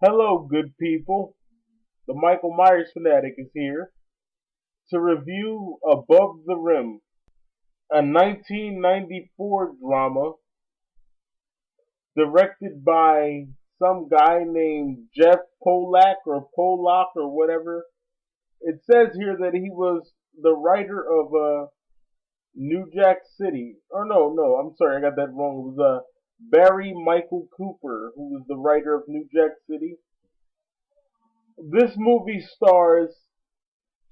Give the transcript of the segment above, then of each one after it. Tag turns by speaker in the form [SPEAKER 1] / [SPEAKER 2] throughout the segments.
[SPEAKER 1] Hello, good people. The Michael Myers fanatic is here to review Above the Rim, a 1994 drama directed by some guy named Jeff Pollack or whatever. It says here that he was the writer of New Jack City. Or no, I'm sorry, I got that wrong. It was Barry Michael Cooper, who was the writer of New Jack City. This movie stars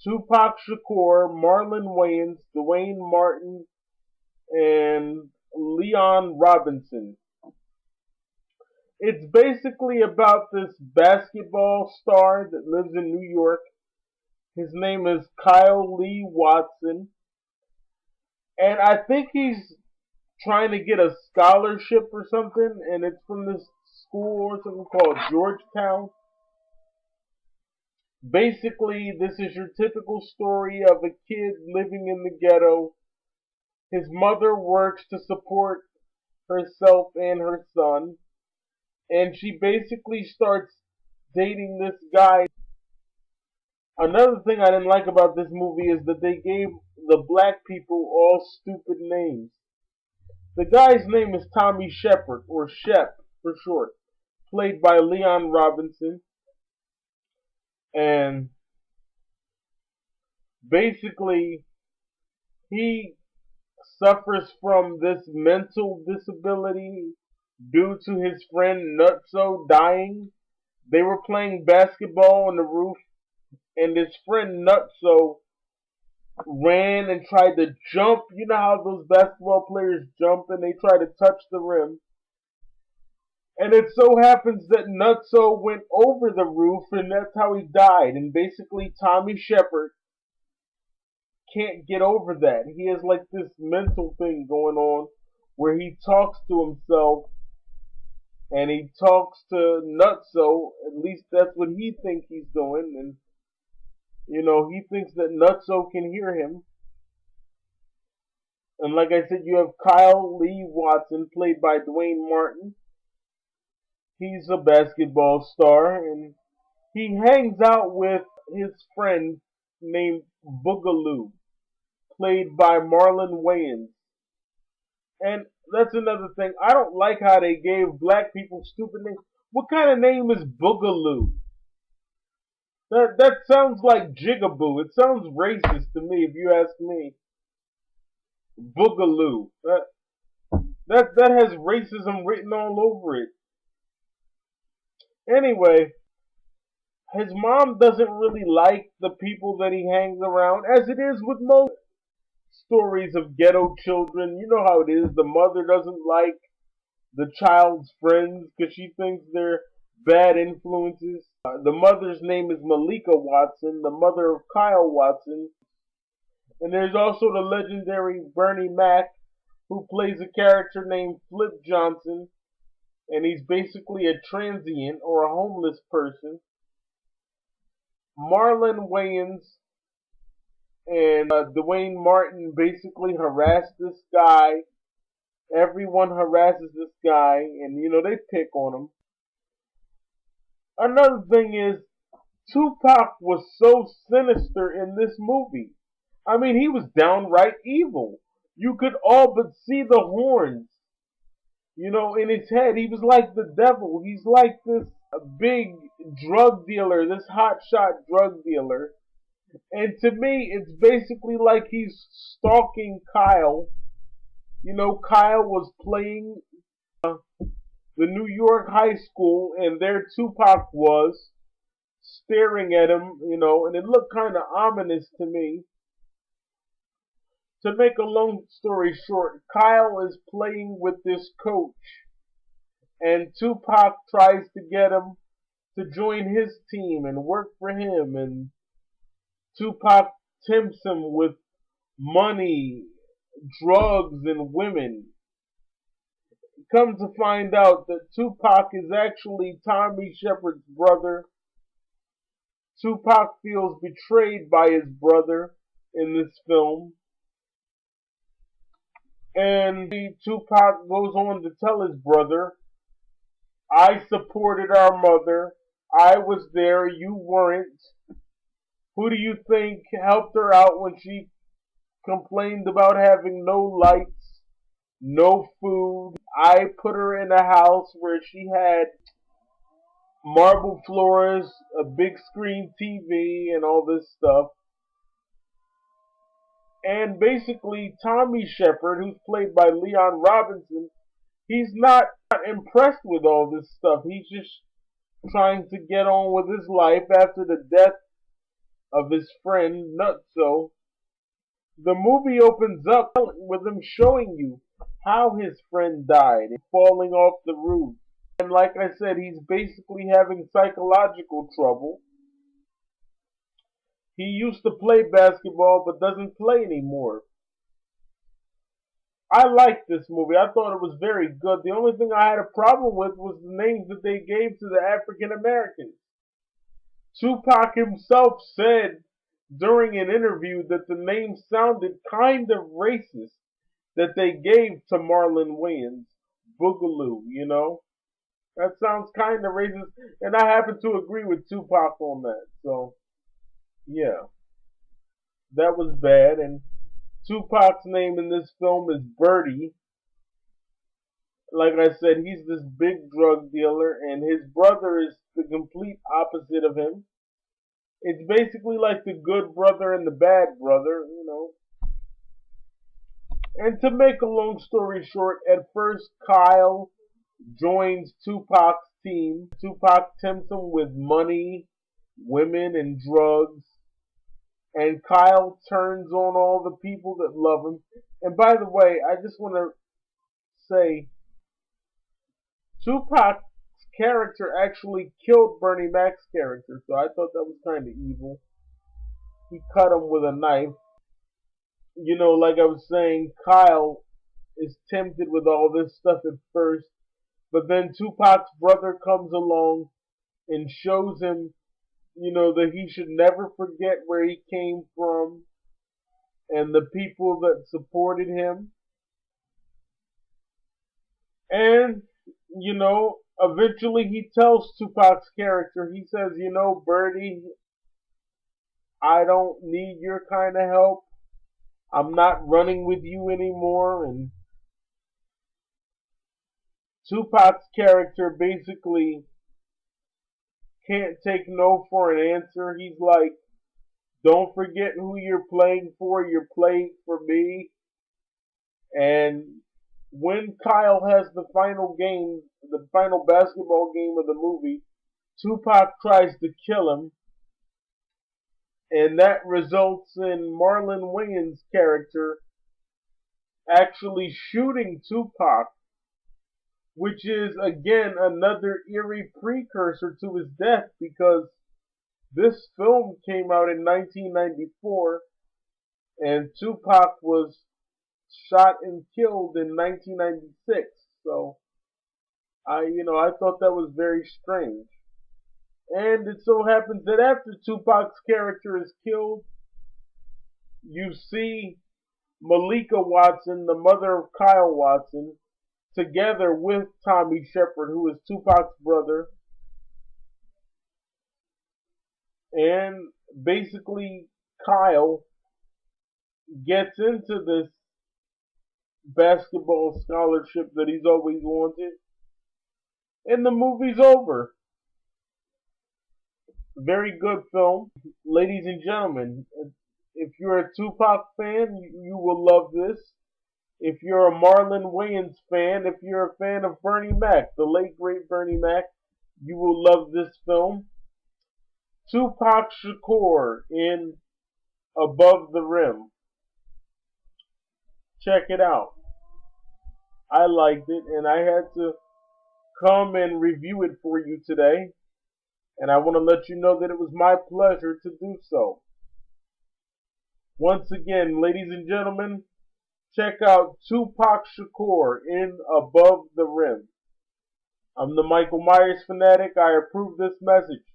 [SPEAKER 1] Tupac Shakur, Marlon Wayans, Duane Martin, and Leon Robinson. It's basically about this basketball star that lives in New York. His name is Kyle Lee Watson. And I think he's trying to get a scholarship or something, and it's from this school or something called Georgetown. Basically, this is your typical story of a kid living in the ghetto. His mother works to support herself and her son, and she basically starts dating this guy. Another thing I didn't like about this movie is that they gave the black people all stupid names. The guy's name is Tommy Shepard, or Shep for short, played by Leon Robinson, and basically he suffers from this mental disability due to his friend Nutso dying. They were playing basketball on the roof, and his friend Nutso ran and tried to jump. You know how those basketball players jump and they try to touch the rim. And it so happens that Nutso went over the roof, and that's how he died. And basically, Tommy Shepard can't get over that. He has like this mental thing going on where he talks to himself and he talks to Nutso. At least that's what he thinks he's doing, and he thinks that Nutso can hear him. And like I said, you have Kyle Lee Watson, played by Duane Martin. He's a basketball star, and he hangs out with his friend named Boogaloo, played by Marlon Wayans. And that's another thing. I don't like how they gave black people stupid names. What kind of name is Boogaloo? That sounds like Jigaboo. It sounds racist to me, if you ask me. Boogaloo. That has racism written all over it. Anyway, his mom doesn't really like the people that he hangs around, as it is with most stories of ghetto children. You know how it is. The mother doesn't like the child's friends because she thinks they're bad influences. The mother's name is Malika Watson, the mother of Kyle Watson. And there's also the legendary Bernie Mac, who plays a character named Flip Johnson. And he's basically a transient or a homeless person. Marlon Wayans and Duane Martin basically harass this guy. Everyone harasses this guy, and they pick on him. Another thing is, Tupac was so sinister in this movie. I mean, he was downright evil. You could all but see the horns, in his head. He was like the devil. He's like this big drug dealer, this hotshot drug dealer. And to me, it's basically like he's stalking Kyle. Kyle was playing the New York high school, and there Tupac was staring at him, and it looked kind of ominous to me. To make a long story short, Kyle is playing with this coach, and Tupac tries to get him to join his team and work for him, and Tupac tempts him with money, drugs, and women. Come to find out that Tupac is actually Tommy Shepard's brother. Tupac feels betrayed by his brother in this film. And Tupac goes on to tell his brother, I supported our mother. I was there, you weren't. Who do you think helped her out when she complained about having no lights, no food? I put her in a house where she had marble floors, a big screen TV, and all this stuff. And basically, Tommy Shepard, who's played by Leon Robinson, he's not impressed with all this stuff. He's just trying to get on with his life after the death of his friend Nutso. The movie opens up with him showing you how his friend died, falling off the roof. And like I said, he's basically having psychological trouble. He used to play basketball but doesn't play anymore. I liked this movie. I thought it was very good. The only thing I had a problem with was the names that they gave to the African Americans. Tupac himself said during an interview that the name sounded kind of racist that they gave to Marlon Wayans, Boogaloo, you know? That sounds kind of racist, and I happen to agree with Tupac on that. So, yeah, that was bad. And Tupac's name in this film is Birdie. Like I said, he's this big drug dealer, and his brother is the complete opposite of him. It's basically like the good brother and the bad brother, you know. And to make a long story short, at first Kyle joins Tupac's team. Tupac tempts him with money, women, and drugs. And Kyle turns on all the people that love him. And by the way, I just want to say, Tupac's character actually killed Bernie Mac's character, so I thought that was kind of evil. He cut him with a knife. You know, like I was saying, Kyle is tempted with all this stuff at first, but then Tupac's brother comes along and shows him, you know, that he should never forget where he came from and the people that supported him. And, you know, eventually he tells Tupac's character, he says, you know, Birdie, I don't need your kind of help. I'm not running with you anymore. And Tupac's character basically can't take no for an answer. He's like, don't forget who you're playing for. You're playing for me. And when Kyle has the final game, the final basketball game of the movie, Tupac tries to kill him. And that results in Marlon Wayans' character actually shooting Tupac, which is again another eerie precursor to his death, because this film came out in 1994 and Tupac was shot and killed in 1996. So I thought that was very strange. And it so happens that after Tupac's character is killed, you see Malika Watson, the mother of Kyle Watson, together with Tommy Shepard, who is Tupac's brother. And basically, Kyle gets into this basketball scholarship that he's always wanted. And the movie's over. Very good film. Ladies and gentlemen, if you're a Tupac fan, you will love this. If you're a Marlon Wayans fan, if you're a fan of Bernie Mac, the late great Bernie Mac, you will love this film. Tupac Shakur in Above the Rim. Check it out. I liked it, and I had to come and review it for you today. And I want to let you know that it was my pleasure to do so. Once again, ladies and gentlemen, check out Tupac Shakur in Above the Rim. I'm the Michael Myers fanatic. I approve this message.